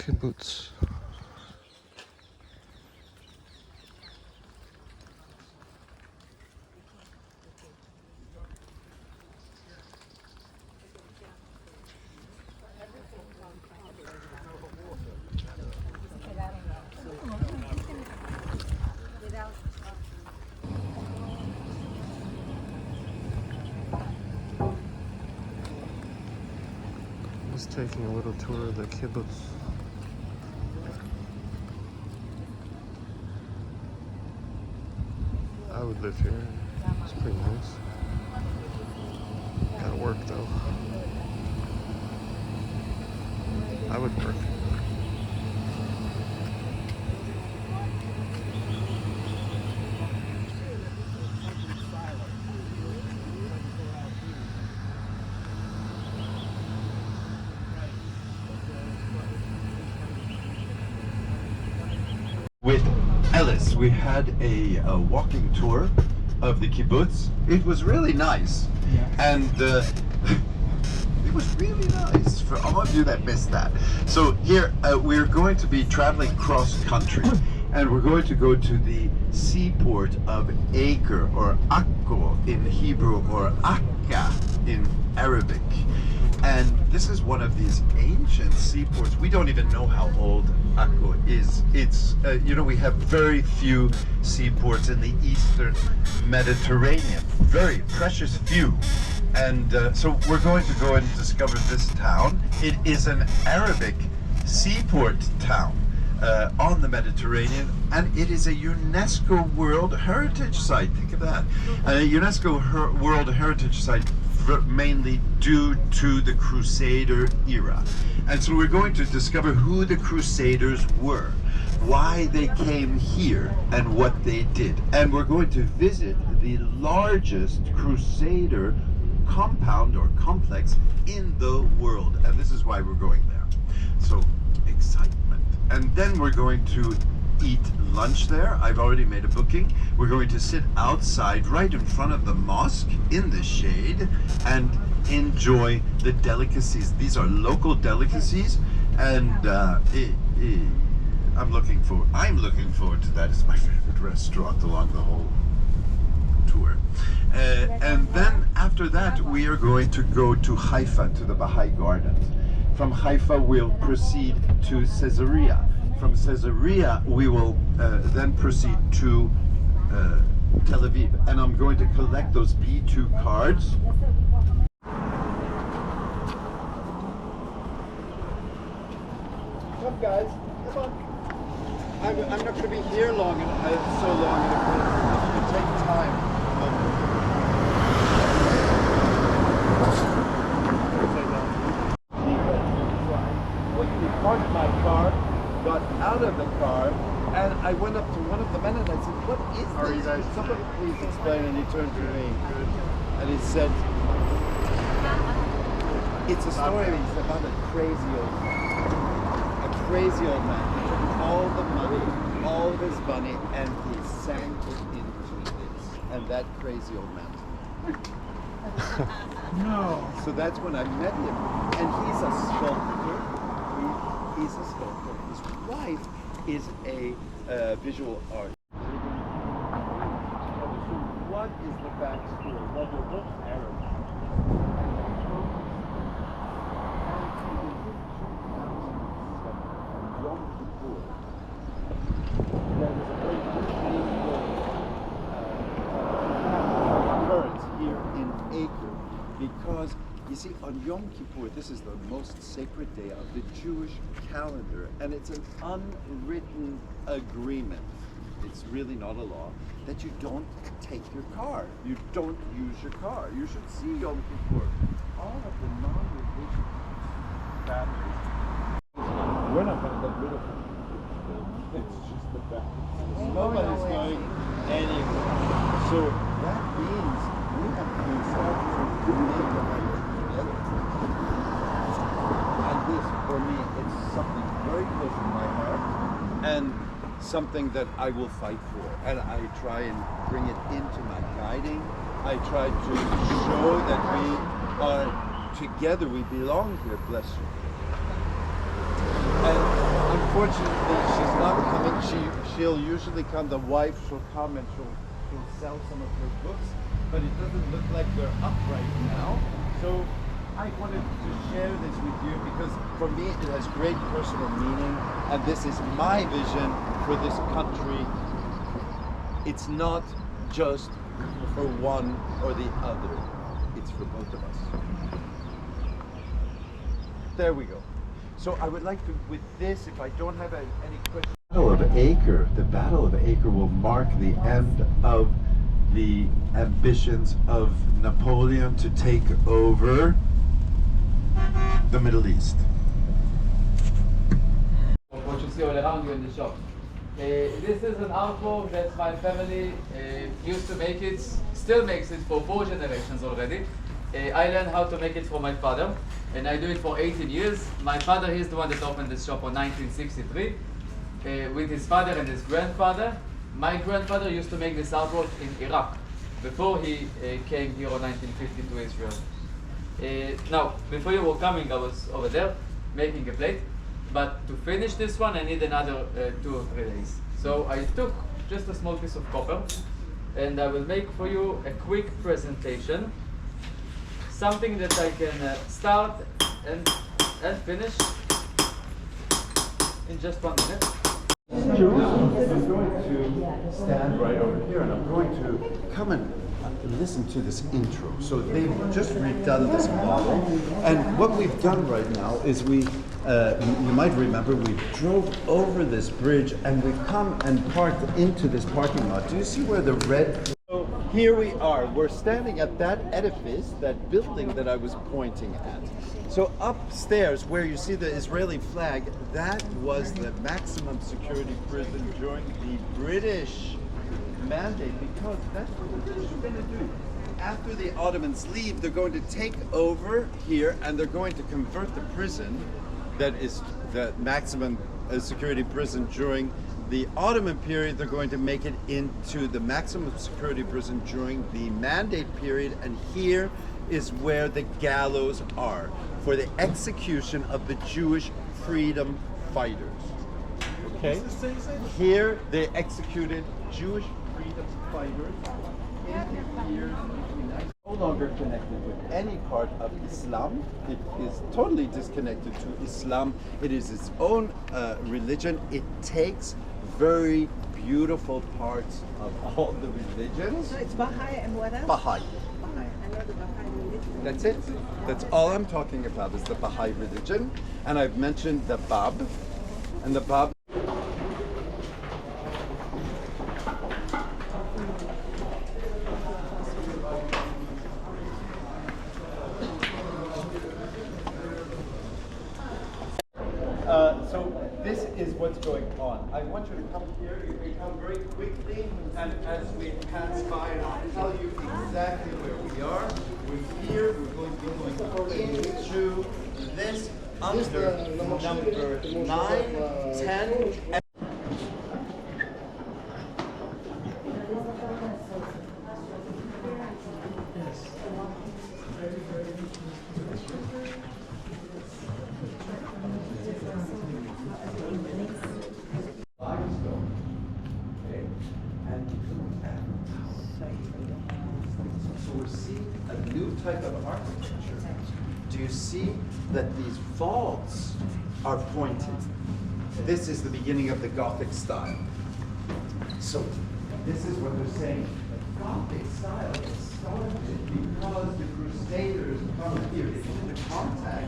kibbutz. Just taking a little tour of the kibbutz. I would live here. It's pretty nice. Gotta work though. I would work. With Ellis, we had a walking tour of the kibbutz. It was really nice, and it was really nice for all of you that missed that. So here we're going to be traveling cross country, and we're going to go to the seaport of Acre, or Akko in Hebrew, or Akka in Arabic. And this is one of these ancient seaports. We don't even know how old Acre is. It's, you know, we have very few seaports in the Eastern Mediterranean. Very precious few. And so we're going to go and discover this town. It is an Arabic seaport town on the Mediterranean, and it is a UNESCO World Heritage Site. Think of that. A UNESCO World Heritage Site mainly due to the Crusader era. And so we're going to discover who the Crusaders were, why they came here, and what they did. And we're going to visit the largest Crusader compound or complex in the world. And this is why we're going there. So, excitement. And then we're going to eat lunch there. I've already made a booking. We're going to sit outside right in front of the mosque in the shade and enjoy the delicacies. These are local delicacies, and I'm looking forward to that. It's my favorite restaurant along the whole tour. And then after that we are going to go to Haifa, to the Baha'i Gardens. From Haifa we'll proceed to Caesarea. From Caesarea, we will then proceed to Tel Aviv, and I'm going to collect those B2 cards. Come guys, come on. I'm not going to be here long, so long, and it will take time. Parked my car, got out of the car, and I went up to one of the men and I said, "What is this? Could somebody please explain?" And he turned to me and he said, "It's a story about a crazy old man. He took all the money, all of his money, and he sank it into this." And that crazy old man. No. So that's when I met him, and he's a sculptor. He's a sculptor. His wife is a visual artist. So what is the backstory? Well, they're both Arab. Yom Kippur, there was a very occurrence here in Acre, because you see, on Yom Kippur, this is the most sacred day of the Jewish calendar, and it's an unwritten agreement. It's really not a law that you don't take your car. You don't use your car. You should see Yom Kippur. All of the non-religious families. We're not going to get rid of them. It's just the fact. Nobody's going anywhere. So that means we have to start to make the right. And this, for me, it's something very close to my heart, and something that I will fight for. And I try and bring it into my guiding. I try to show that we are together, we belong here, bless you. And unfortunately, she's not coming. She'll usually come. The wife, she'll come and she'll sell some of her books, but it doesn't look like they're up right now. So I wanted to share this with you because for me it has great personal meaning, and this is my vision for this country. It's not just for one or the other. It's for both of us. There we go. So I would like to, with this, if I don't have any questions. The Battle of Acre will mark the end of the ambitions of Napoleon to take over the Middle East. What you see all around you in the shop. This is an artwork that my family used to make it, still makes it for 4 generations already. I learned how to make it from my father, and I do it for 18 years. My father is the one that opened this shop in 1963 with his father and his grandfather. My grandfather used to make this artwork in Iraq before he came here in 1950 to Israel. Now, before you were coming, I was over there making a plate, but to finish this one, I need another 2 or 3 days. So I took just a small piece of copper, and I will make for you a quick presentation. Something that I can start and finish in just 1 minute. I'm going to stand right over here and I'm going to come and listen to this intro. So they've just redone this model, and what we've done right now is you might remember, we drove over this bridge and we've come and parked into this parking lot. Do you see where the red... So here we are. We're standing at that edifice, that building that I was pointing at. So upstairs, where you see the Israeli flag, that was the maximum security prison during the British mandate, because that's what the British are going to do. After the Ottomans leave, they're going to take over here and they're going to convert the prison, that is the maximum security prison during the Ottoman period, they're going to make it into the maximum security prison during the mandate period, and here is where the gallows are for the execution of the Jewish freedom fighters. Okay? Here they executed Jewish freedom fighters in the years between. No longer connected with any part of Islam. It is totally disconnected to Islam. It is its own religion. It takes very beautiful parts of all the religions. So it's Baha'i and what else? Baha'i. Baha'i. I know the Baha'i religion. That's it. That's all I'm talking about is the Baha'i religion. And I've mentioned the Bab. And the Bab. So this is what's going on. I want you to come here. You can come very quickly, and as we pass by, I'll tell you exactly where we are. We're here. We're going to be going into this under number 9, 10. And so we're seeing a new type of architecture. Do you see that these vaults are pointed? This is the beginning of the Gothic style. So this is what they're saying. The Gothic style started because the Crusaders come here. They come into contact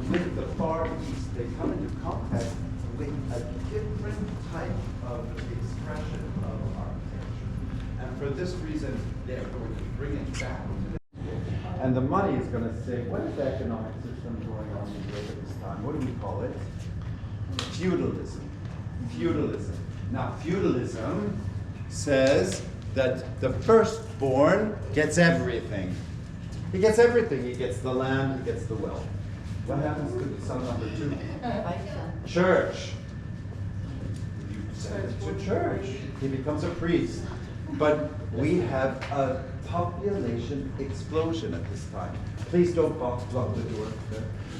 with the Far East. They come into contact with a different type of expression of architecture. And for this reason, they're going to bring it back. And the money is going to say, what is the economic system going on in Europe at this time? What do we call it? Feudalism. Feudalism. Now, feudalism says that the firstborn gets everything. He gets everything. He gets the land, he gets the wealth. What happens to the son number 2? Church. You send it to church. He becomes a priest. But we have a population explosion at this time. Please don't block the door.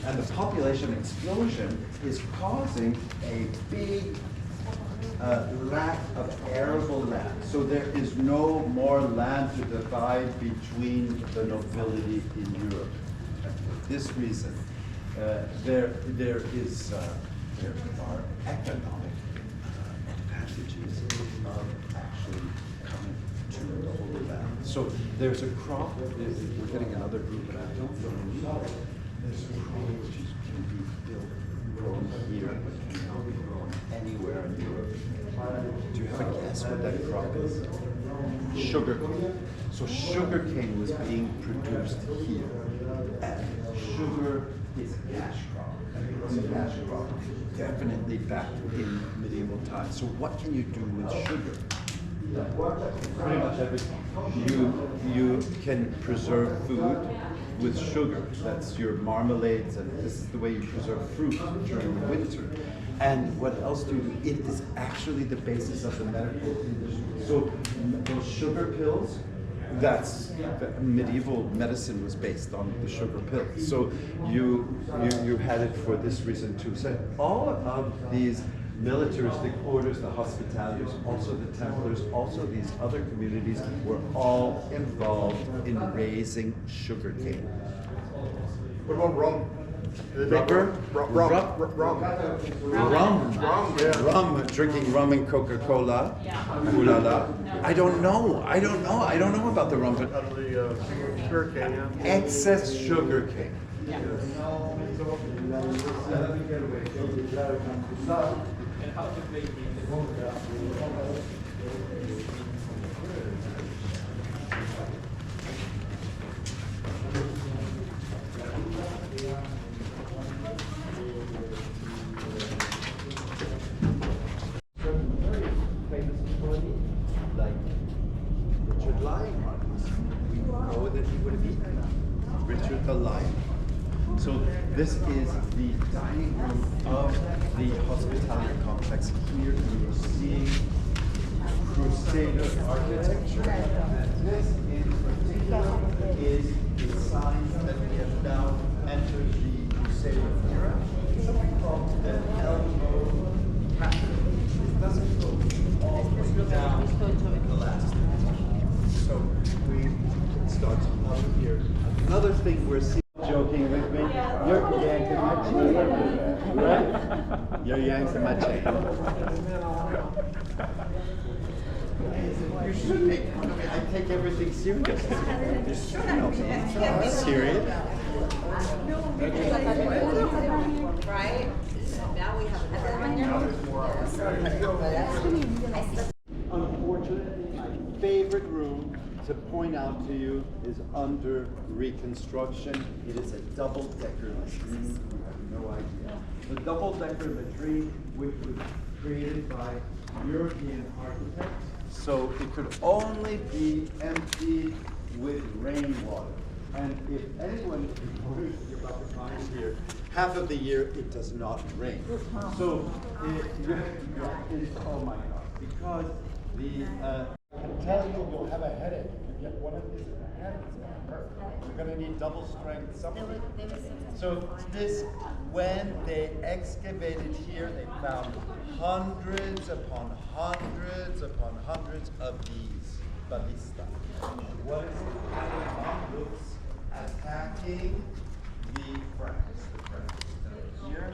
And the population explosion is causing a big lack of arable land. So there is no more land to divide between the nobility in Europe. And for this reason, there are economic advantages of actually coming to the Holy Land. So there's a crop, we're getting another group, but I don't know. There's a crop which can be grown here, but cannot be grown anywhere in Europe. Do you have a guess what that crop is? Sugar cane. So sugar cane was being produced here. And sugar is a cash crop. It was a cash crop, definitely back in medieval times. So what can you do with sugar? Pretty much everything. You can preserve food with sugar. That's your marmalades, and this is the way you preserve fruit during the winter. And what else do you do? It is actually the basis of the medical industry. So those sugar pills, that's the medieval medicine was based on the sugar pill. So you had it for this reason too. So all of these militaristic orders, the Hospitaliers, also the Templars, also these other communities were all involved in raising sugarcane. What about rum? Rubber? Rum, drinking rum and Coca-Cola. Ooh la la. I don't know about the rum, but Out of the sugar cane, yeah. excess sugar cane. Like Richard Lionheart. We know that he would have eaten Richard the Lion. So this is the dining room of the hospitality complex. Here you are seeing Crusader architecture. And this in particular is the signs that we have now entered the Crusader era. Something called the elbow pattern. It doesn't go all the way down the last. So we start up here. Another thing we're seeing. Joking with me? You're yanking my chain, right? You're yanking my chain. You should make fun of me. I take everything seriously. I'm serious. Right? Now we have Unfortunately, my favorite room to point out to you is under reconstruction. It is a double-decker latrine. You have no idea. The double-decker latrine, which was created by European architects, so it could only be emptied with rainwater. And if anyone is worried about the climate here, half of the year it does not rain. So oh my God, because the I can tell you'll have a headache. You get one of these in the head, it's gonna hurt. You're gonna need double strength something. So this, when they excavated here, they found hundreds upon hundreds upon hundreds of these ballista. What is it? Looks attacking the Franks. The Franks that are here,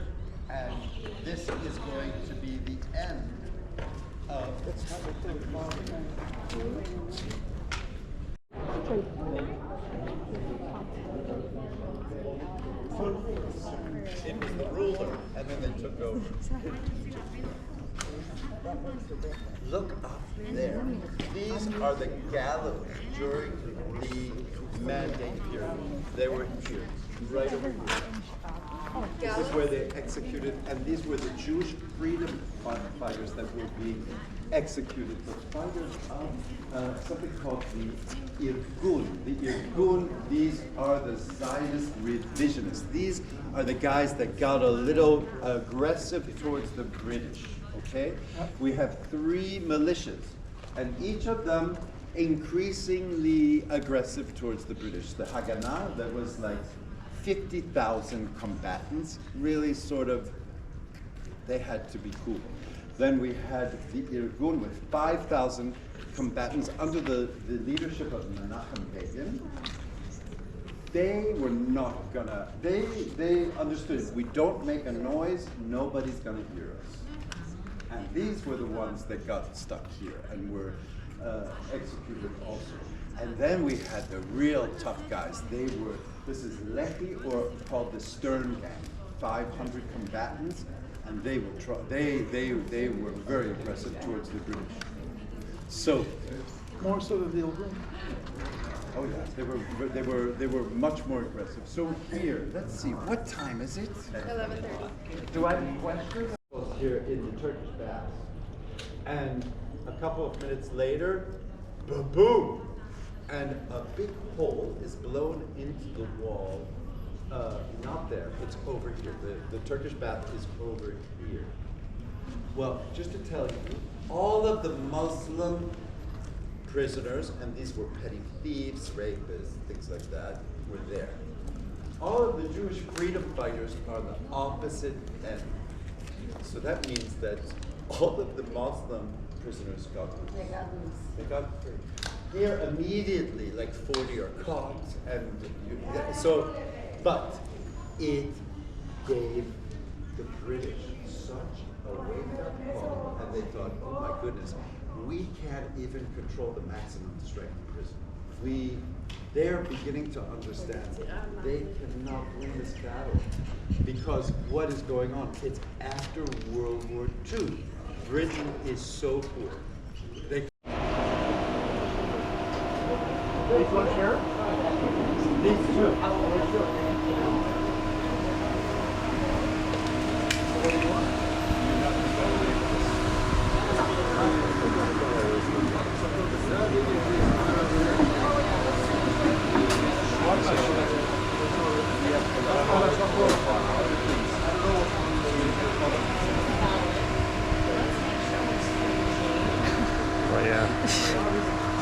and this is going to be the end of. It was the ruler, and then they took over. Look up there. These are the gallows during the Mandate period. They were here, right over here. This is where they executed, and these were the Jewish freedom fighters that were being executed. The fighters of something called the Irgun. The Irgun, these are the Zionist revisionists. These are the guys that got a little aggressive towards the British, okay? We have 3 militias, and each of them increasingly aggressive towards the British. The Haganah, there was like 50,000 combatants, really sort of, they had to be cool. Then we had the Irgun with 5,000 combatants under the leadership of Menachem Begin. They were not gonna, they understood, if we don't make a noise, nobody's gonna hear us. And these were the ones that got stuck here and were executed also. And then we had the real tough guys. They were, this is Lehi, or called the Stern Gang, 500 combatants, and they were they were very aggressive towards the British. So, More so than the old room. oh yeah, they were much more aggressive. So here, let's see, what time is it? 11:30. Do I have any questions? Here in the Turkish baths, and a couple of minutes later, boom, and a big hole is blown into the wall. Not there, it's over here. The Turkish bath is over here. Well, just to tell you, all of the Muslim prisoners, and these were petty thieves, rapists, things like that, were there. All of the Jewish freedom fighters are the opposite end. So that means that all of the Muslim prisoners got loose. They got free. Here immediately, like 40 are caught, and but it gave the British such a wake-up call, and they thought, oh my goodness, we can't even control the maximum strength prison. They're beginning to understand they cannot win this battle because what is going on? It's after World War II. Britain is so poor. They These ones here? These two. Oh yeah.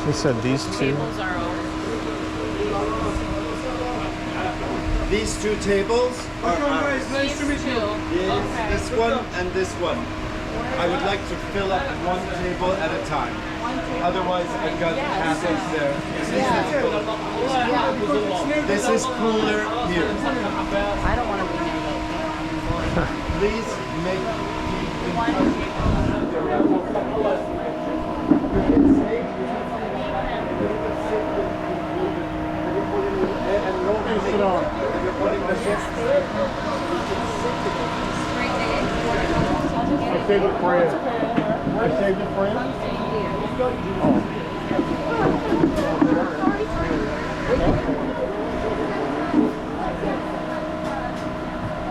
She said these two. These two tables are ours. Nice to meet you. Yes, this one and this one. I would like to fill up one table at a time. Otherwise, I've got castles there. This is cooler here. I don't want to be near Please make Sit down. I saved it for you. I saved it for you.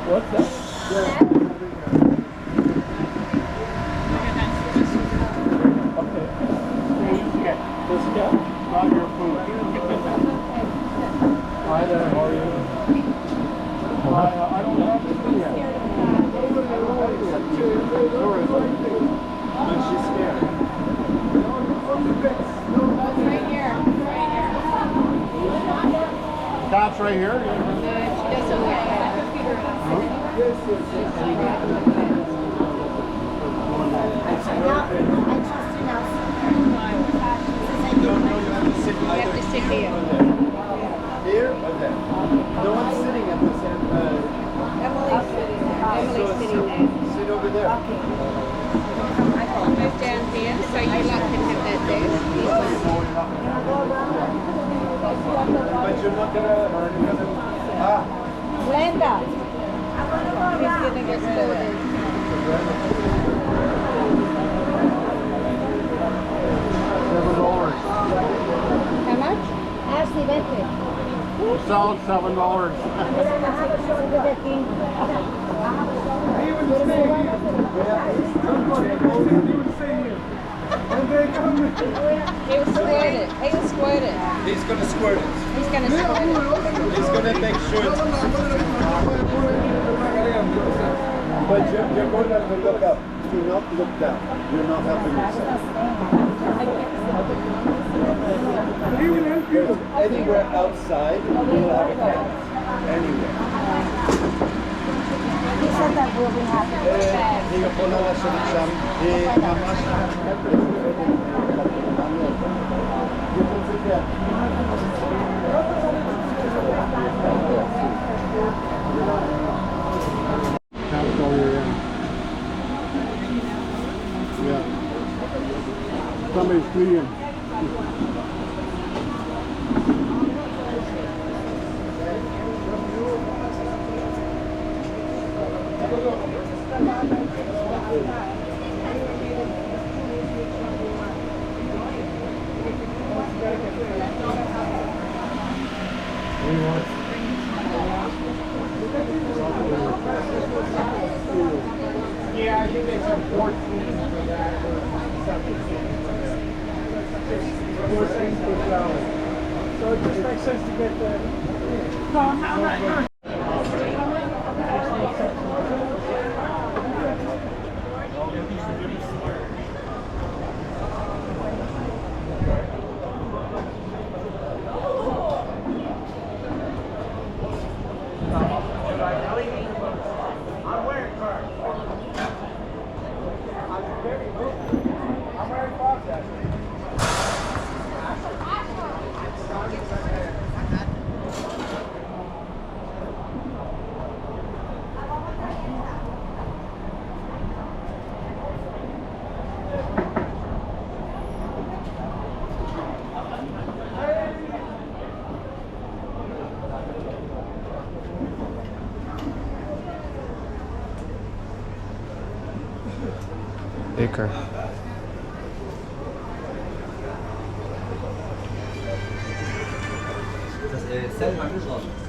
What's that? Okay. This guy, not your food. Hi there, how are you? I don't have to do yet. But she's scared. Right here. That's right here? She doesn't wear that. No, you have to sit You have to sit here. Here or there? No one's sitting at this end. Emily's sitting there. Sit over there. I'll move down here so you lot can have that there. But you're not gonna Glenda. He's gonna get started. How much? Ashley, vete. Salad, $7. He'll squirt it. He'll squirt it. He's gonna squirt it. He's gonna squirt it. He's gonna make sure it's... But you're going to have to look up. Do not look down. You're not helping yourself. He will help you. Anywhere outside, you will have a cat. Anywhere. He said that we'll be happy. היא יכולה לשבת שם, היא ממש... Yeah. Somebody's cleaning. Yeah, I think they said 14 for that or 17. So it just makes sense to get the... No, I'm not doing. Acre. Das selber angeschlossen.